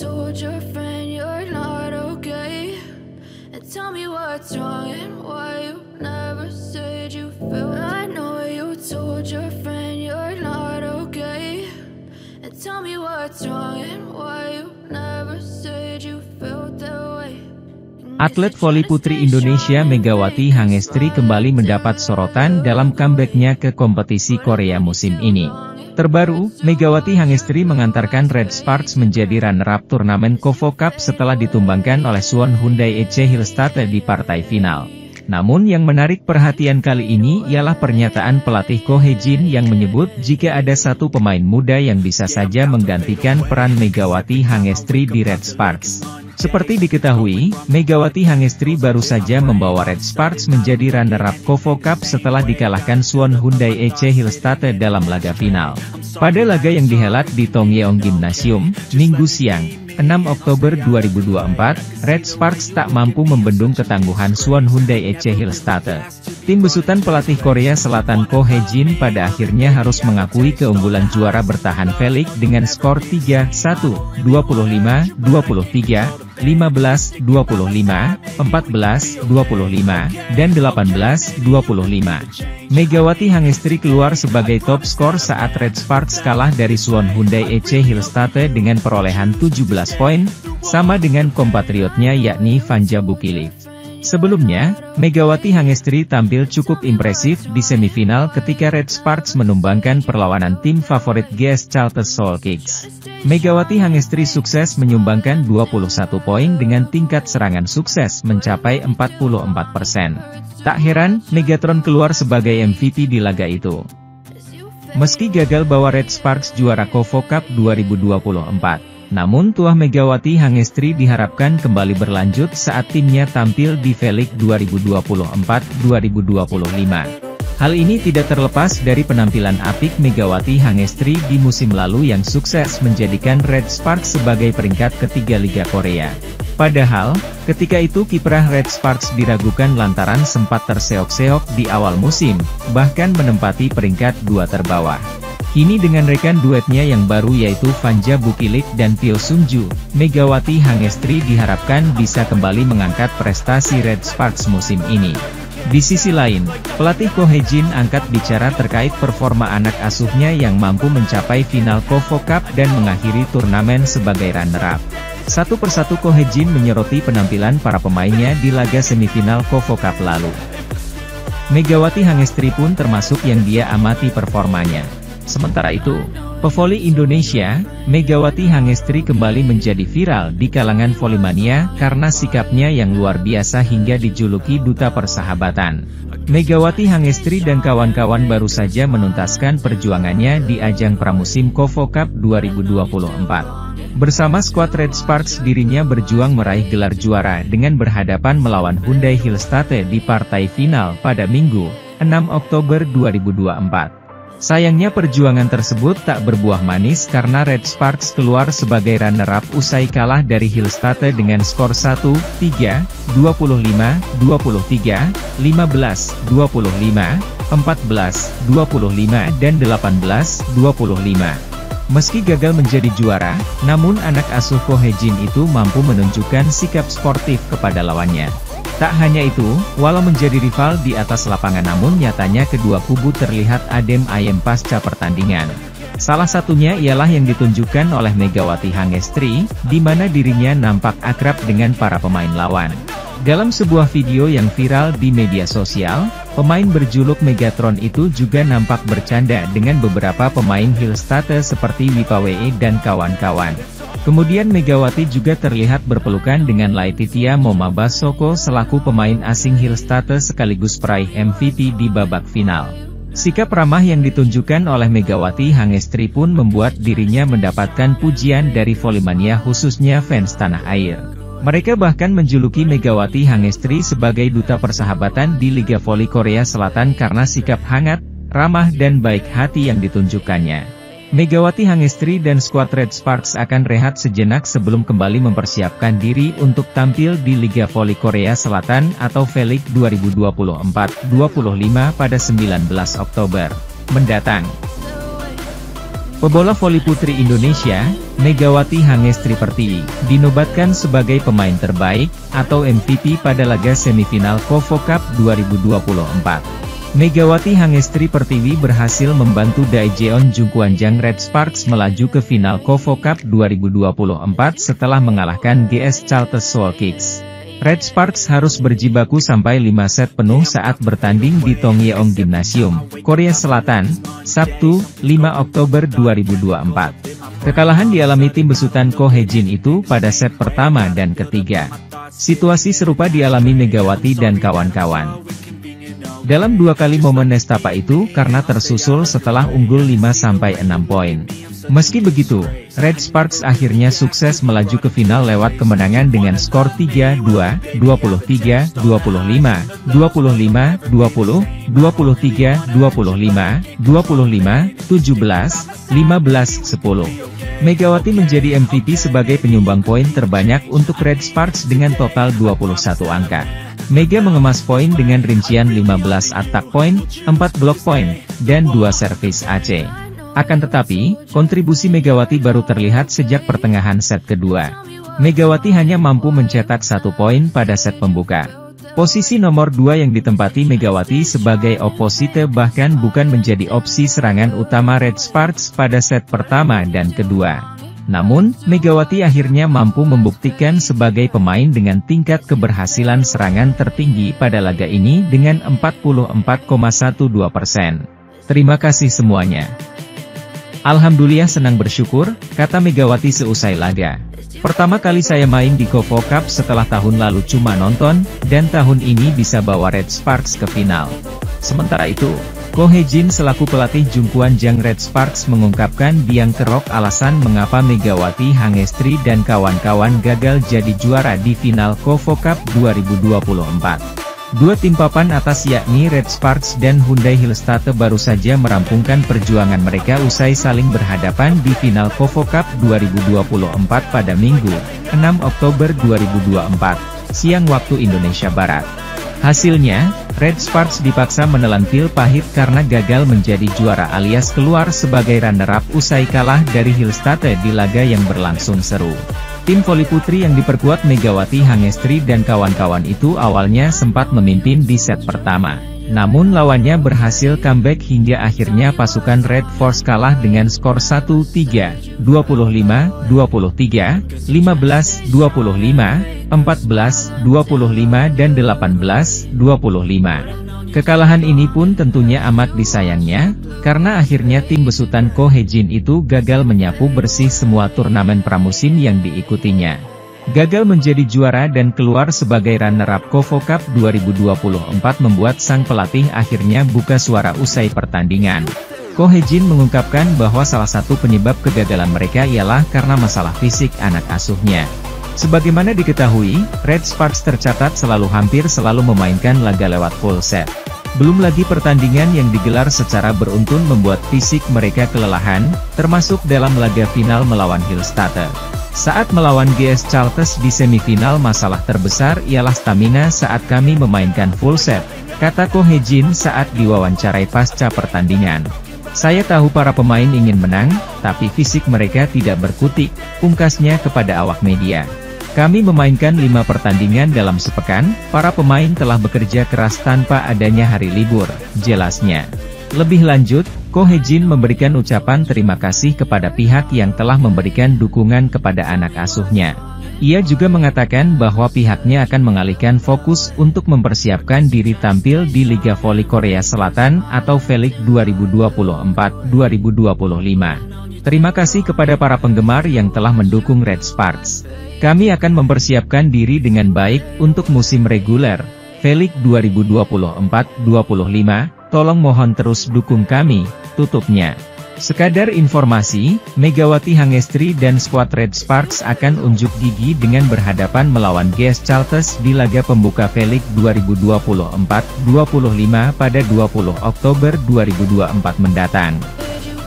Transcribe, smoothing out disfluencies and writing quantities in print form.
told your friend you're not okay, and tell me what's wrong and why you never said you felt. I know you told your friend you're not okay, and tell me what's wrong and why you never said you felt that way. Atlet voli putri Indonesia Megawati Hangestri kembali mendapat sorotan dalam comeback-nya ke kompetisi Korea musim ini. Terbaru, Megawati Hangestri mengantarkan Red Sparks menjadi runner-up turnamen KOFO Cup setelah ditumbangkan oleh Suwon Hyundai EC Hillstate di partai final. Namun yang menarik perhatian kali ini ialah pernyataan pelatih Ko Hye-jin yang menyebut jika ada satu pemain muda yang bisa saja menggantikan peran Megawati Hangestri di Red Sparks. Seperti diketahui, Megawati Hangestri baru saja membawa Red Sparks menjadi runner-up KOFO Cup setelah dikalahkan Suwon Hyundai EC Hillstate dalam laga final. Pada laga yang dihelat di Tongyeong Gymnasium, Minggu siang, 6 Oktober 2024, Red Sparks tak mampu membendung ketangguhan Suwon Hyundai EC Hillstate. Tim besutan pelatih Korea Selatan Ko Hye-jin pada akhirnya harus mengakui keunggulan juara bertahan Felix dengan skor 3-1, 25-23, 15-25, 14-25, dan 18-25. Megawati Hangestri keluar sebagai top skor saat Red Sparks kalah dari Suwon Hyundai EC Hillstate dengan perolehan 17 poin, sama dengan kompatriotnya yakni Vanja Bukilik. Sebelumnya, Megawati Hangestri tampil cukup impresif di semifinal ketika Red Sparks menumbangkan perlawanan tim favorit GS Charter Seoul Kicks. Megawati Hangestri sukses menyumbangkan 21 poin dengan tingkat serangan sukses mencapai 44%. Tak heran, Megatron keluar sebagai MVP di laga itu. Meski gagal bawa Red Sparks juara KOFO Cup 2024. Namun tuah Megawati Hangestri diharapkan kembali berlanjut saat timnya tampil di Felix 2024-2025. Hal ini tidak terlepas dari penampilan apik Megawati Hangestri di musim lalu yang sukses menjadikan Red Sparks sebagai peringkat ketiga Liga Korea. Padahal, ketika itu kiprah Red Sparks diragukan lantaran sempat terseok-seok di awal musim, bahkan menempati peringkat 2 terbawah. Kini dengan rekan duetnya yang baru yaitu Vanja Bukilik dan Pyo Sunju, Megawati Hangestri diharapkan bisa kembali mengangkat prestasi Red Sparks musim ini. Di sisi lain, pelatih Ko Hye-jin angkat bicara terkait performa anak asuhnya yang mampu mencapai final KOFO Cup dan mengakhiri turnamen sebagai runner-up. Satu persatu Ko Hye-jin menyoroti penampilan para pemainnya di laga semifinal KOFO Cup lalu. Megawati Hangestri pun termasuk yang dia amati performanya. Sementara itu, pevoli Indonesia, Megawati Hangestri kembali menjadi viral di kalangan volimania karena sikapnya yang luar biasa hingga dijuluki duta persahabatan. Megawati Hangestri dan kawan-kawan baru saja menuntaskan perjuangannya di ajang pramusim KOFO Cup 2024. Bersama skuad Red Sparks dirinya berjuang meraih gelar juara dengan berhadapan melawan Hyundai Hillstate di partai final pada Minggu, 6 Oktober 2024. Sayangnya perjuangan tersebut tak berbuah manis karena Red Sparks keluar sebagai runner-up usai kalah dari Hillstate dengan skor 1-3, 25-23, 15-25, 14-25, dan 18-25. Meski gagal menjadi juara, namun anak asuh Ko Hye-jin itu mampu menunjukkan sikap sportif kepada lawannya. Tak hanya itu, walau menjadi rival di atas lapangan namun nyatanya kedua kubu terlihat adem ayem pasca pertandingan. Salah satunya ialah yang ditunjukkan oleh Megawati Hangestri, di mana dirinya nampak akrab dengan para pemain lawan. Dalam sebuah video yang viral di media sosial, pemain berjuluk Megatron itu juga nampak bercanda dengan beberapa pemain Hillstate seperti Wipawee dan kawan-kawan. Kemudian Megawati juga terlihat berpelukan dengan Laetitia Momabasoko selaku pemain asing Hillstate sekaligus peraih MVP di babak final. Sikap ramah yang ditunjukkan oleh Megawati Hangestri pun membuat dirinya mendapatkan pujian dari volimania khususnya fans tanah air. Mereka bahkan menjuluki Megawati Hangestri sebagai duta persahabatan di Liga Voli Korea Selatan karena sikap hangat, ramah dan baik hati yang ditunjukkannya. Megawati Hangestri dan skuad Red Sparks akan rehat sejenak sebelum kembali mempersiapkan diri untuk tampil di Liga Voli Korea Selatan atau Felix 2024-25 pada 19 Oktober mendatang. Pebola voli putri Indonesia, Megawati Hangestri Pertiwi, dinobatkan sebagai pemain terbaik, atau MVP pada laga semifinal KOFO Cup 2024. Megawati Hangestri Pertiwi berhasil membantu Daejeon Jungkwanjang Red Sparks melaju ke final KOFO Cup 2024 setelah mengalahkan GS Chalters Seoul Kicks. Red Sparks harus berjibaku sampai 5 set penuh saat bertanding di Tongyeong Gymnasium, Korea Selatan, Sabtu, 5 Oktober 2024. Kekalahan dialami tim besutan Ko Hye-jin itu pada set pertama dan ketiga. Situasi serupa dialami Megawati dan kawan-kawan dalam 2 kali momen nestapa itu karena tersusul setelah unggul 5-6 poin. Meski begitu, Red Sparks akhirnya sukses melaju ke final lewat kemenangan dengan skor 3-2, 23-25, 25-20, 23-25, 25-17, 15-10. Megawati menjadi MVP sebagai penyumbang poin terbanyak untuk Red Sparks dengan total 21 angka. Mega mengemas poin dengan rincian 15 attack point, 4 block point, dan 2 servis AC. Akan tetapi, kontribusi Megawati baru terlihat sejak pertengahan set kedua. Megawati hanya mampu mencetak 1 poin pada set pembuka. Posisi nomor 2 yang ditempati Megawati sebagai oposite bahkan bukan menjadi opsi serangan utama Red Sparks pada set pertama dan kedua. Namun, Megawati akhirnya mampu membuktikan sebagai pemain dengan tingkat keberhasilan serangan tertinggi pada laga ini dengan 44,12%. Terima kasih semuanya. Alhamdulillah senang bersyukur, kata Megawati seusai laga. Pertama kali saya main di KOFO Cup setelah tahun lalu cuma nonton, dan tahun ini bisa bawa Red Sparks ke final. Sementara itu, Ko Hye-jin selaku pelatih Jungkwanjang Red Sparks mengungkapkan biang kerok alasan mengapa Megawati Hangestri dan kawan-kawan gagal jadi juara di final KOFO Cup 2024. 2 tim papan atas yakni Red Sparks dan Hyundai Hillstatte baru saja merampungkan perjuangan mereka usai saling berhadapan di final KOFO Cup 2024 pada Minggu, 6 Oktober 2024, siang waktu Indonesia Barat. Hasilnya, Red Sparks dipaksa menelan pil pahit karena gagal menjadi juara alias keluar sebagai runner-up usai kalah dari Hillstatte di laga yang berlangsung seru. Tim voli putri yang diperkuat Megawati Hangestri dan kawan-kawan itu awalnya sempat memimpin di set pertama. Namun lawannya berhasil comeback hingga akhirnya pasukan Red Force kalah dengan skor 1-3, 25-23, 15-25, 14-25, dan 18-25. Kekalahan ini pun tentunya amat disayangnya, karena akhirnya tim besutan Ko Hye-jin itu gagal menyapu bersih semua turnamen pramusim yang diikutinya. Gagal menjadi juara dan keluar sebagai runner-up KOFO Cup 2024 membuat sang pelatih akhirnya buka suara usai pertandingan. Ko Hye-jin mengungkapkan bahwa salah satu penyebab kegagalan mereka ialah karena masalah fisik anak asuhnya. Sebagaimana diketahui, Red Sparks tercatat hampir selalu memainkan laga lewat full set. Belum lagi pertandingan yang digelar secara beruntun membuat fisik mereka kelelahan, termasuk dalam laga final melawan Hillstatte. Saat melawan GS Chalters di semifinal masalah terbesar ialah stamina saat kami memainkan full set, kata Ko Hye-jin saat diwawancarai pasca pertandingan. Saya tahu para pemain ingin menang, tapi fisik mereka tidak berkutik, pungkasnya kepada awak media. Kami memainkan 5 pertandingan dalam sepekan, para pemain telah bekerja keras tanpa adanya hari libur, jelasnya. Lebih lanjut, Ko Hye-jin memberikan ucapan terima kasih kepada pihak yang telah memberikan dukungan kepada anak asuhnya. Ia juga mengatakan bahwa pihaknya akan mengalihkan fokus untuk mempersiapkan diri tampil di Liga Voli Korea Selatan atau V-League 2024-2025. Terima kasih kepada para penggemar yang telah mendukung Red Sparks. Kami akan mempersiapkan diri dengan baik untuk musim reguler V-League 2024-2025. Tolong mohon terus dukung kami, tutupnya. Sekadar informasi, Megawati Hangestri dan skuad Red Sparks akan unjuk gigi dengan berhadapan melawan GS Chalters di laga pembuka V-League 2024-2025 pada 20 Oktober 2024 mendatang.